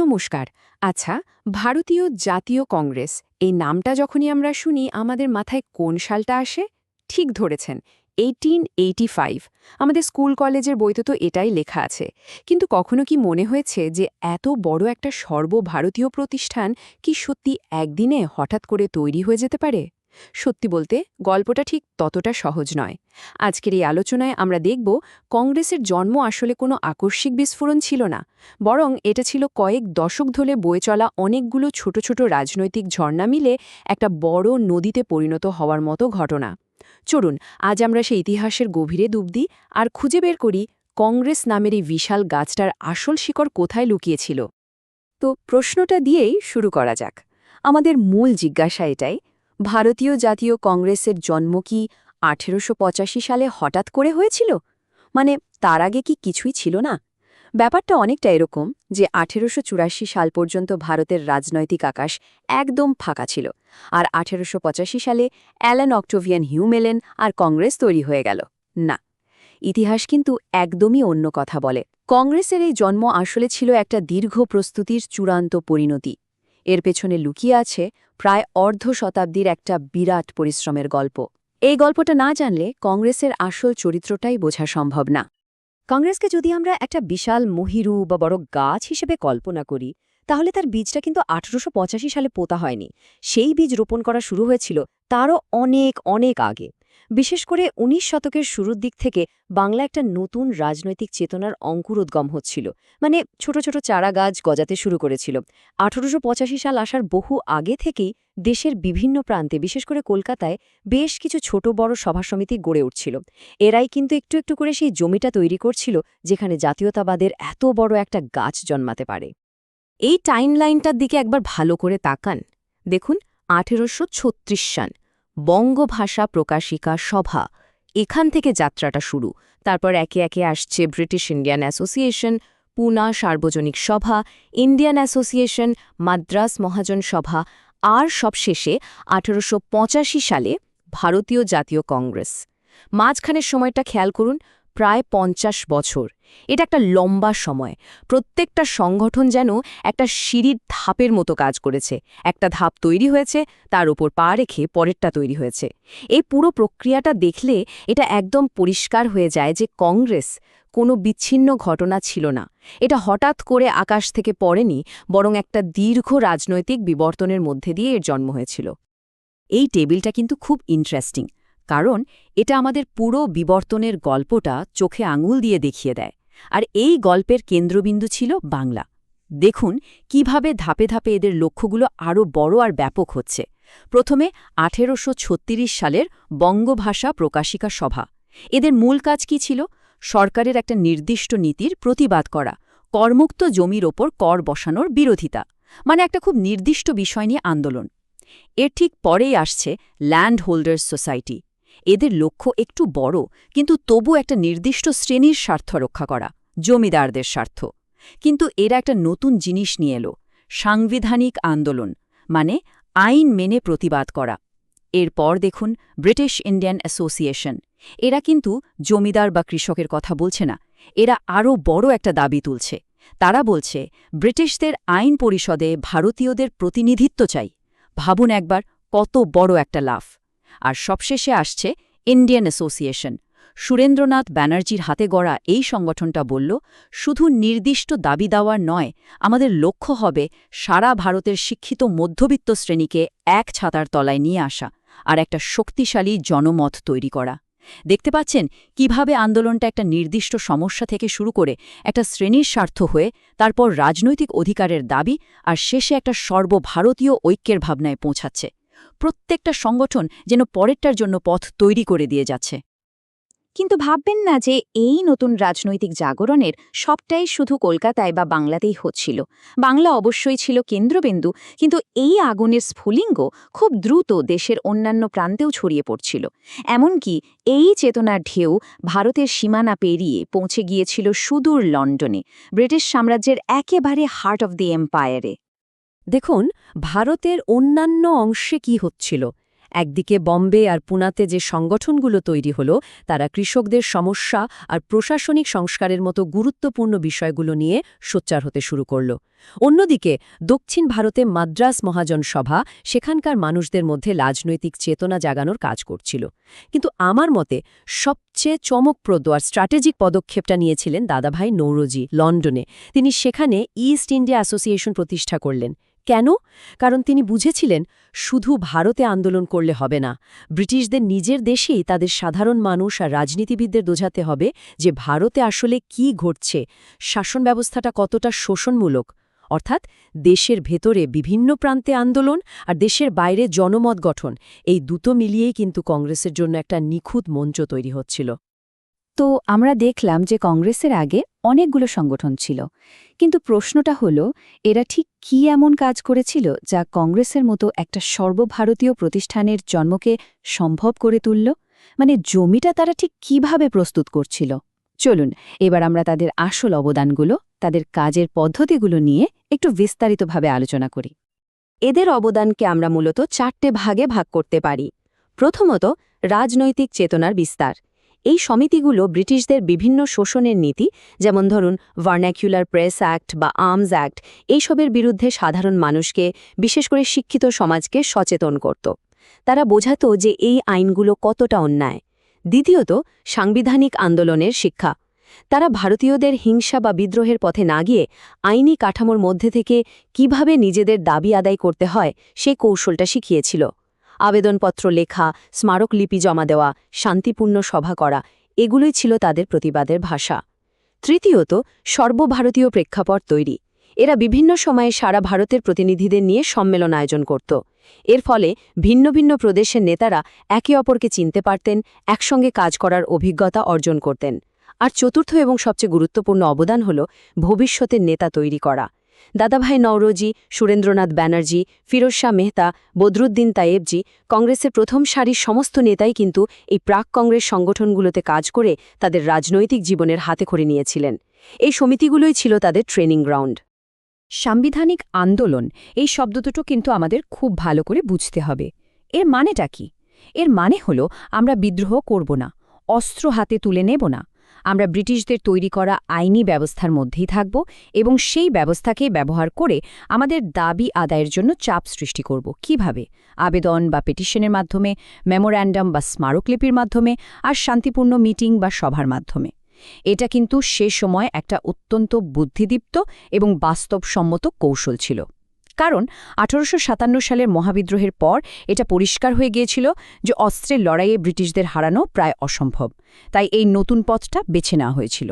নমস্কার। আচ্ছা, ভারতীয় জাতীয় কংগ্রেস এই নামটা যখনই আমরা শুনি আমাদের মাথায় কোন সালটা আসে? ঠিক ধরেছেন, 1885। আমাদের স্কুল কলেজের বইতে তো এটাই লেখা আছে। কিন্তু কখনো কি মনে হয়েছে যে এত বড় একটা সর্বভারতীয় প্রতিষ্ঠান কি সত্যি একদিনে হঠাৎ করে তৈরি হয়ে যেতে পারে? সত্যি বলতে গল্পটা ঠিক ততটা সহজ নয়। আজকের এই আলোচনায় আমরা দেখব কংগ্রেসের জন্ম আসলে কোনো আকস্মিক বিস্ফোরণ ছিল না, বরং এটা ছিল কয়েক দশক ধরে বয়ে চলা অনেকগুলো ছোট ছোট রাজনৈতিক ঝর্ণা মিলে একটা বড় নদীতে পরিণত হওয়ার মতো ঘটনা। চলুন আজ আমরা সেই ইতিহাসের গভীরে ডুব দিই আর খুঁজে বের করি কংগ্রেস নামের এই বিশাল গাছটার আসল শিকড় কোথায় লুকিয়েছিল। তো প্রশ্নটা দিয়েই শুরু করা যাক। আমাদের মূল জিজ্ঞাসা এটাই, ভারতীয় জাতীয় কংগ্রেসের জন্ম কি 1885 সালে হঠাৎ করে হয়েছিল? মানে তার আগে কি কিছুই ছিল না? ব্যাপারটা অনেকটা এরকম যে 1884 সাল পর্যন্ত ভারতের রাজনৈতিক আকাশ একদম ফাঁকা ছিল, আর 1885 সালে অ্যালান অক্টোভিয়ান হিউম এলেন আর কংগ্রেস তৈরি হয়ে গেল। না, ইতিহাস কিন্তু একদমই অন্য কথা বলে। কংগ্রেসের এই জন্ম আসলে ছিল একটা দীর্ঘ প্রস্তুতির চূড়ান্ত পরিণতি। এর পেছনে লুকিয়ে আছে প্রায় অর্ধ শতাব্দীর একটা বিরাট পরিশ্রমের গল্প। এই গল্পটা না জানলে কংগ্রেসের আসল চরিত্রটাই বোঝা সম্ভব না। কংগ্রেসকে যদি আমরা একটা বিশাল মহিরু বা বড় গাছ হিসেবে কল্পনা করি, তাহলে তার বীজটা কিন্তু 1885 সালে পোতা হয়নি। সেই বীজ রোপণ করা শুরু হয়েছিল তারও অনেক অনেক আগে। বিশেষ করে 19 শতকের শুরুর দিক থেকে বাংলা একটা নতুন রাজনৈতিক চেতনার অঙ্কুরোদ্গম হচ্ছিল। মানে ছোট ছোট চারা গাছ গজাতে শুরু করেছিল। 1885 সাল আসার বহু আগে থেকেই দেশের বিভিন্ন প্রান্তে, বিশেষ করে কলকাতায়, বেশ কিছু ছোট বড় সভাসমিতি গড়ে উঠছিল। এরাই কিন্তু একটু একটু করে সেই জমিটা তৈরি করছিল যেখানে জাতীয়তাবাদের এত বড় একটা গাছ জন্মাতে পারে। এই টাইমলাইনটার দিকে একবার ভালো করে তাকান। দেখুন, 1836 সাল, বঙ্গভাষা প্রকাশিকা সভা, এখান থেকে যাত্রাটা শুরু। তারপর একে একে আসছে ব্রিটিশ ইন্ডিয়ান অ্যাসোসিয়েশন, পুনা সার্বজনিক সভা, ইন্ডিয়ান অ্যাসোসিয়েশন, মাদ্রাস মহাজন সভা, আর সবশেষে 1885 সালে ভারতীয় জাতীয় কংগ্রেস। মাঝখানের সময়টা খেয়াল করুন, প্রায় 50 বছর। এটা একটা লম্বা সময়। প্রত্যেকটা সংগঠন যেন একটা সিঁড়ির ধাপের মতো কাজ করেছে। একটা ধাপ তৈরি হয়েছে, তার উপর পা রেখে পরেরটা তৈরি হয়েছে। এই পুরো প্রক্রিয়াটা দেখলে এটা একদম পরিষ্কার হয়ে যায় যে কংগ্রেস কোনো বিচ্ছিন্ন ঘটনা ছিল না। এটা হঠাৎ করে আকাশ থেকে পড়েনি, বরং একটা দীর্ঘ রাজনৈতিক বিবর্তনের মধ্যে দিয়ে এর জন্ম হয়েছিল। এই টেবিলটা কিন্তু খুব ইন্টারেস্টিং, কারণ এটা আমাদের পুরো বিবর্তনের গল্পটা চোখে আঙুল দিয়ে দেখিয়ে দেয়। আর এই গল্পের কেন্দ্রবিন্দু ছিল বাংলা। দেখুন কিভাবে ধাপে ধাপে এদের লক্ষ্যগুলো আরও বড় আর ব্যাপক হচ্ছে। প্রথমে 1836 সালের বঙ্গভাষা প্রকাশিকা সভা। এদের মূল কাজ কি ছিল? সরকারের একটা নির্দিষ্ট নীতির প্রতিবাদ করা, করমুক্ত জমির ওপর কর বসানোর বিরোধিতা, মানে একটা খুব নির্দিষ্ট বিষয় নিয়ে আন্দোলন। এর ঠিক পরেই আসছে ল্যান্ড হোল্ডার্স সোসাইটি। এদের লক্ষ্য একটু বড়, কিন্তু তবু একটা নির্দিষ্ট শ্রেণীর স্বার্থ রক্ষা করা, জমিদারদের স্বার্থ। কিন্তু এরা একটা নতুন জিনিস নিয়ে এলো, সাংবিধানিক আন্দোলন, মানে আইন মেনে প্রতিবাদ করা। এরপর দেখুন ব্রিটিশ ইন্ডিয়ান অ্যাসোসিয়েশন। এরা কিন্তু জমিদার বা কৃষকের কথা বলছে না, এরা আরও বড় একটা দাবি তুলছে। তারা বলছে ব্রিটিশদের আইন পরিষদে ভারতীয়দের প্রতিনিধিত্ব চাই। ভাবুন একবার, কত বড় একটা লাফ। আর সবশেষে আসছে ইন্ডিয়ান অ্যাসোসিয়েশন। সুরেন্দ্রনাথ ব্যানার্জির হাতে গড়া এই সংগঠনটা বলল, শুধু নির্দিষ্ট দাবি দেওয়ার নয়, আমাদের লক্ষ্য হবে সারা ভারতের শিক্ষিত মধ্যবিত্ত শ্রেণীকে এক ছাতার তলায় নিয়ে আসা আর একটা শক্তিশালী জনমত তৈরি করা। দেখতে পাচ্ছেন কিভাবে আন্দোলনটা একটা নির্দিষ্ট সমস্যা থেকে শুরু করে একটা শ্রেণীর স্বার্থ হয়ে, তারপর রাজনৈতিক অধিকারের দাবি, আর শেষে একটা সর্বভারতীয় ঐক্যের ভাবনায় পৌঁছাচ্ছে। প্রত্যেকটা সংগঠন যেন পরেরটার জন্য পথ তৈরি করে দিয়ে যাচ্ছে। কিন্তু ভাববেন না যে এই নতুন রাজনৈতিক জাগরণের সবটাই শুধু কলকাতায় বা বাংলাতেই হচ্ছিল। বাংলা অবশ্যই ছিল কেন্দ্রবিন্দু, কিন্তু এই আগুনের স্ফুলিঙ্গ খুব দ্রুত দেশের অন্যান্য প্রান্তেও ছড়িয়ে পড়ছিল। এমনকি এই চেতনার ঢেউ ভারতের সীমানা পেরিয়ে পৌঁছে গিয়েছিল সুদূর লন্ডনে, ব্রিটিশ সাম্রাজ্যের একেবারে হার্ট অব দি এম্পায়ারে। দেখুন ভারতের অন্যান্য অংশে কি হচ্ছিল। একদিকে বম্বে আর পুনাতে যে সংগঠনগুলো তৈরি হলো তারা কৃষকদের সমস্যা আর প্রশাসনিক সংস্কারের মতো গুরুত্বপূর্ণ বিষয়গুলো নিয়ে সোচ্চার হতে শুরু করল। অন্যদিকে দক্ষিণ ভারতে মাদ্রাস মহাজন সভা সেখানকার মানুষদের মধ্যে রাজনৈতিক চেতনা জাগানোর কাজ করছিল। কিন্তু আমার মতে সবচেয়ে চমকপ্রদ আর স্ট্র্যাটেজিক পদক্ষেপটা নিয়েছিলেন দাদাভাই নৌরোজি লন্ডনে। তিনি সেখানে ইস্ট ইন্ডিয়া অ্যাসোসিয়েশন প্রতিষ্ঠা করলেন। কেন? কারণ তিনি বুঝেছিলেন শুধু ভারতে আন্দোলন করলে হবে না, ব্রিটিশদের নিজের দেশেই তাদের সাধারণ মানুষ আর রাজনীতিবিদদের বোঝাতে হবে যে ভারতে আসলে কি ঘটছে, শাসন ব্যবস্থাটা কতটা শোষণমূলক। অর্থাৎ দেশের ভেতরে বিভিন্ন প্রান্তে আন্দোলন আর দেশের বাইরে জনমত গঠন, এই দুটো মিলিয়েই কিন্তু কংগ্রেসের জন্য একটা নিখুঁত মঞ্চ তৈরি হচ্ছিল। তো আমরা দেখলাম যে কংগ্রেসের আগে অনেকগুলো সংগঠন ছিল, কিন্তু প্রশ্নটা হলো এরা ঠিক কি এমন কাজ করেছিল যা কংগ্রেসের মতো একটা সর্বভারতীয় প্রতিষ্ঠানের জন্মকে সম্ভব করে তুলল? মানে জমিটা তারা ঠিক কিভাবে প্রস্তুত করছিল? চলুন এবার আমরা তাদের আসল অবদানগুলো, তাদের কাজের পদ্ধতিগুলো নিয়ে একটু বিস্তারিতভাবে আলোচনা করি। এদের অবদানকে আমরা মূলত 4টে ভাগে ভাগ করতে পারি। প্রথমত, রাজনৈতিক চেতনার বিস্তার। এই সমিতিগুলো ব্রিটিশদের বিভিন্ন শোষণের নীতি, যেমন ধরুন ভার্নাকুলার প্রেস অ্যাক্ট বা আর্মস অ্যাক্ট, এইসবের বিরুদ্ধে সাধারণ মানুষকে, বিশেষ করে শিক্ষিত সমাজকে সচেতন করত। তারা বোঝাত যে এই আইনগুলো কতটা অন্যায়। দ্বিতীয়ত, সাংবিধানিক আন্দোলনের শিক্ষা। তারা ভারতীয়দের হিংসা বা বিদ্রোহের পথে না গিয়ে আইনি কাঠামোর মধ্যে থেকে কিভাবে নিজেদের দাবি আদায় করতে হয় সেই কৌশলটা শিখিয়েছিল। আবেদনপত্র লেখা, স্মারকলিপি জমা দেওয়া, শান্তিপূর্ণ সভা করা, এগুলোই ছিল তাদের প্রতিবাদের ভাষা। তৃতীয়ত, সর্বভারতীয় প্রেক্ষাপট তৈরি। এরা বিভিন্ন সময়ে সারা ভারতের প্রতিনিধিদের নিয়ে সম্মেলন আয়োজন করত। এর ফলে ভিন্ন ভিন্ন প্রদেশের নেতারা একে অপরকে চিনতে পারতেন, একসঙ্গে কাজ করার অভিজ্ঞতা অর্জন করতেন। আর চতুর্থ এবং সবচেয়ে গুরুত্বপূর্ণ অবদান হল ভবিষ্যতের নেতা তৈরি করা। দাদাভাই নওরোজি, সুরেন্দ্রনাথ ব্যানার্জি, ফিরোজ শাহ মেহতা, বদরুদ্দিন তায়েবজি, কংগ্রেসের প্রথম সারির সমস্ত নেতাই কিন্তু এই প্রাক কংগ্রেস সংগঠনগুলোতে কাজ করে তাদের রাজনৈতিক জীবনের হাতে খড়ি নিয়েছিলেন। এই সমিতিগুলোই ছিল তাদের ট্রেনিং গ্রাউন্ড। সাংবিধানিক আন্দোলন, এই শব্দ দুটো কিন্তু আমাদের খুব ভালো করে বুঝতে হবে। এর মানেটা কি? এর মানে হলো আমরা বিদ্রোহ করব না, অস্ত্র হাতে তুলে নেব না। আমরা ব্রিটিশদের তৈরি করা আইনি ব্যবস্থার মধ্যেই থাকব এবং সেই ব্যবস্থাকে ব্যবহার করে আমাদের দাবি আদায়ের জন্য চাপ সৃষ্টি করব। কিভাবে? আবেদন বা পিটিশনের মাধ্যমে, মেমোর্যান্ডাম বা স্মারকলিপির মাধ্যমে, আর শান্তিপূর্ণ মিটিং বা সভার মাধ্যমে। এটা কিন্তু সে সময় একটা অত্যন্ত বুদ্ধিদীপ্ত এবং বাস্তবসম্মত কৌশল ছিল। কারণ 1857 সালের মহাবিদ্রোহের পর এটা পরিষ্কার হয়ে গিয়েছিল যে অস্ত্রের লড়াইয়ে ব্রিটিশদের হারানো প্রায় অসম্ভব। তাই এই নতুন পথটা বেছে নেওয়া হয়েছিল।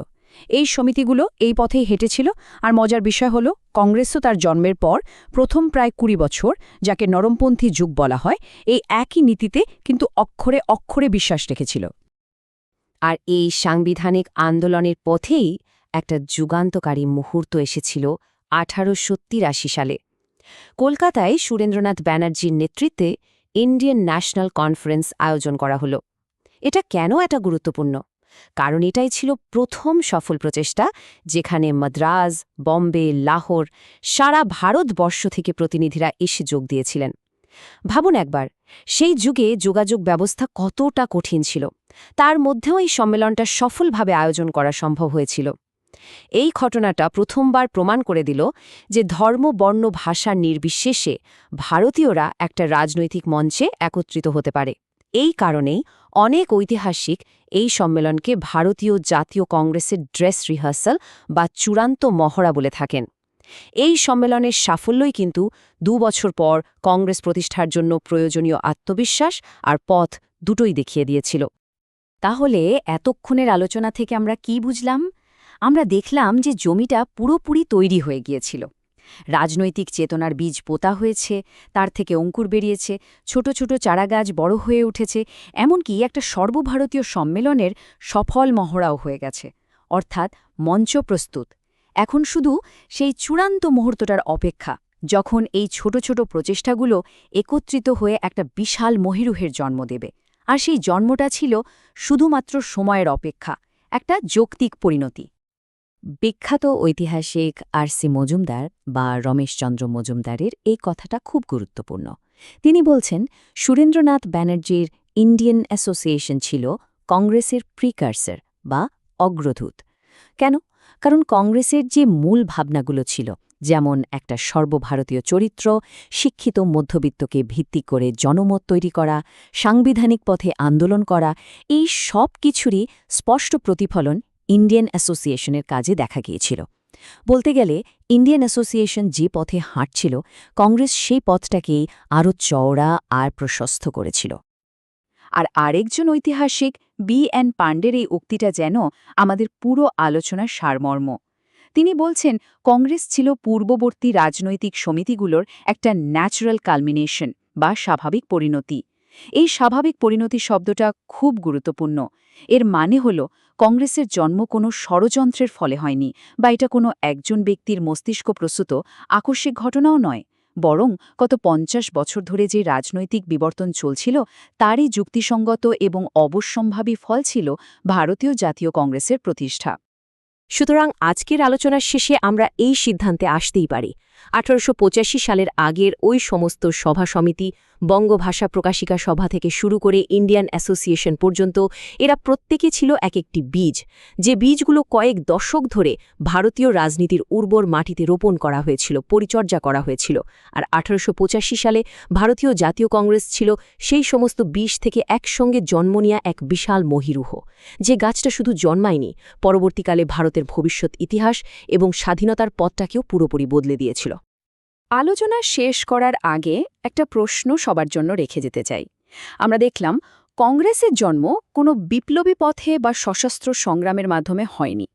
এই সমিতিগুলো এই পথেই হেঁটেছিল। আর মজার বিষয় হলো কংগ্রেসও তার জন্মের পর প্রথম প্রায় 20 বছর, যাকে নরমপন্থী যুগ বলা হয়, এই একই নীতিতে কিন্তু অক্ষরে অক্ষরে বিশ্বাস রেখেছিল। আর এই সাংবিধানিক আন্দোলনের পথেই একটা যুগান্তকারী মুহূর্ত এসেছিল 1883 সালে। কলকাতায় সুরেন্দ্রনাথ ব্যানার্জির নেতৃত্বে ইন্ডিয়ান ন্যাশনাল কনফারেন্স আয়োজন করা হলো। এটা কেন এত গুরুত্বপূর্ণ? কারণ এটাই ছিল প্রথম সফল প্রচেষ্টা যেখানে মাদ্রাজ, বম্বে, লাহোর, সারা ভারতবর্ষ থেকে প্রতিনিধিরা এসে যোগ দিয়েছিলেন। ভাবুন একবার, সেই যুগে যোগাযোগ ব্যবস্থা কতটা কঠিন ছিল, তার মধ্যেও এই সম্মেলনটা সফলভাবে আয়োজন করা সম্ভব হয়েছিল। এই ঘটনাটা প্রথমবার প্রমাণ করে দিল যে ধর্ম, বর্ণ, ভাষার নির্বিশেষে ভারতীয়রা একটা রাজনৈতিক মঞ্চে একত্রিত হতে পারে। এই কারণেই অনেক ঐতিহাসিক এই সম্মেলনকে ভারতীয় জাতীয় কংগ্রেসের ড্রেস রিহার্সাল বা চূড়ান্ত মহড়া বলে থাকেন। এই সম্মেলনের সাফল্যই কিন্তু 2 বছর পর কংগ্রেস প্রতিষ্ঠার জন্য প্রয়োজনীয় আত্মবিশ্বাস আর পথ দুটোই দেখিয়ে দিয়েছিল। তাহলে এতক্ষণের আলোচনা থেকে আমরা কি বুঝলাম? আমরা দেখলাম যে জমিটা পুরোপুরি তৈরি হয়ে গিয়েছিল। রাজনৈতিক চেতনার বীজ পোতা হয়েছে, তার থেকে অঙ্কুর বেরিয়েছে, ছোট ছোট চারাগাছ বড় হয়ে উঠেছে, এমনকি একটা সর্বভারতীয় সম্মেলনের সফল মহড়াও হয়ে গেছে। অর্থাৎ মঞ্চ প্রস্তুত। এখন শুধু সেই চূড়ান্ত মুহূর্তটার অপেক্ষা, যখন এই ছোট ছোট প্রচেষ্টাগুলো একত্রিত হয়ে একটা বিশাল মহিরুহের জন্ম দেবে। আর সেই জন্মটা ছিল শুধুমাত্র সময়ের অপেক্ষা, একটা যৌক্তিক পরিণতি। বিখ্যাত ঐতিহাসিক আর.সি. মজুমদার বা রমেশচন্দ্র মজুমদারের এই কথাটা খুব গুরুত্বপূর্ণ। তিনি বলছেন, সুরেন্দ্রনাথ ব্যানার্জির ইন্ডিয়ান অ্যাসোসিয়েশন ছিল কংগ্রেসের প্রিকার্সর বা অগ্রদূত। কেন? কারণ কংগ্রেসের যে মূল ভাবনাগুলো ছিল, যেমন একটা সর্বভারতীয় চরিত্র, শিক্ষিত মধ্যবিত্তকে ভিত্তি করে জনমত তৈরি করা, সাংবিধানিক পথে আন্দোলন করা, এই সব কিছুরই স্পষ্ট প্রতিফলন ইন্ডিয়ান অ্যাসোসিয়েশনের কাজে দেখা গিয়েছিল। বলতে গেলে ইন্ডিয়ান অ্যাসোসিয়েশন যে পথে হাঁটছিল, কংগ্রেস সেই পথটাকেই আরও চওড়া আর প্রশস্ত করেছিল। আর আরেকজন ঐতিহাসিক বি.এন. পাণ্ডের এই উক্তিটা যেন আমাদের পুরো আলোচনার সারমর্ম। তিনি বলছেন, কংগ্রেস ছিল পূর্ববর্তী রাজনৈতিক সমিতিগুলোর একটা ন্যাচারাল কালমিনেশন বা স্বাভাবিক পরিণতি। এই স্বাভাবিক পরিণতি শব্দটা খুব গুরুত্বপূর্ণ। এর মানে হল, কংগ্রেসের জন্ম কোনো ষড়যন্ত্রের ফলে হয়নি, বা এটা কোনো একজন ব্যক্তির মস্তিষ্ক প্রসূত আকস্মিক ঘটনাও নয়, বরং গত ৫০ বছর ধরে যে রাজনৈতিক বিবর্তন চলছিল, তারই যুক্তিসঙ্গত এবং অবশ্যম্ভাবী ফল ছিল ভারতীয় জাতীয় কংগ্রেসের প্রতিষ্ঠা। সুতরাং আজকের আলোচনার শেষে আমরা এই সিদ্ধান্তে আসতেই পারি, ১৮৮৫ সালের আগের ওই সমস্ত সভা সমিতি, বঙ্গভাষা প্রকাশিকা সভা থেকে শুরু করে ইন্ডিয়ান অ্যাসোসিয়েশন পর্যন্ত, এরা প্রত্যেকে ছিল এক একটি বীজ, যে বীজগুলো কয়েক দশক ধরে ভারতীয় রাজনীতির উর্বর মাটিতে রোপণ করা হয়েছিল, পরিচর্যা করা হয়েছিল। আর ১৮৮৫ সালে ভারতীয় জাতীয় কংগ্রেস ছিল সেই সমস্ত বীজ থেকে একসঙ্গে জন্ম নেয়া এক বিশাল মহীরুহ, যে গাছটা শুধু জন্মায়নি, পরবর্তীকালে ভারতের ভবিষ্যৎ ইতিহাস এবং স্বাধীনতার পথটাকেও পুরোপুরি বদলে দিয়েছিল। আলোচনা শেষ করার আগে একটা প্রশ্ন সবার জন্য রেখে যেতে চাই। আমরা দেখলাম, কংগ্রেসের জন্ম কোনো বিপ্লবী পথে বা সশস্ত্র সংগ্রামের মাধ্যমে হয়নি।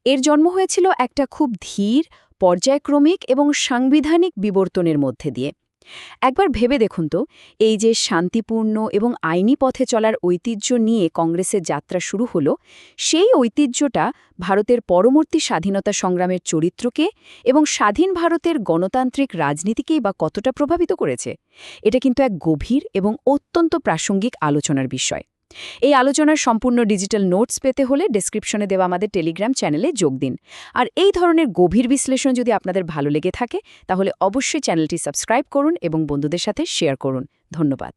এর জন্ম হয়েছিল একটা খুব ধীর, পর্যায়ক্রমিক এবং সাংবিধানিক বিবর্তনের মধ্যে দিয়ে। একবার ভেবে দেখুন তো, এই যে শান্তিপূর্ণ এবং আইনি পথে চলার ঐতিহ্য নিয়ে কংগ্রেসের যাত্রা শুরু হলো, সেই ঐতিহ্যটা ভারতের পরবর্তী স্বাধীনতা সংগ্রামের চরিত্রকে এবং স্বাধীন ভারতের গণতান্ত্রিক রাজনীতিকেই বা কতটা প্রভাবিত করেছে, এটা কিন্তু এক গভীর এবং অত্যন্ত প্রাসঙ্গিক আলোচনার বিষয়। এই আলোচনার সম্পূর্ণ ডিজিটাল নোটস পেতে হলে ডেসক্রিপশনে দেওয়া আমাদের টেলিগ্রাম চ্যানেলে যোগ দিন। আর এই ধরনের গভীর বিশ্লেষণ যদি আপনাদের ভালো লেগে থাকে, তাহলে অবশ্যই চ্যানেলটি সাবস্ক্রাইব করুন এবং বন্ধুদের সাথে শেয়ার করুন। ধন্যবাদ।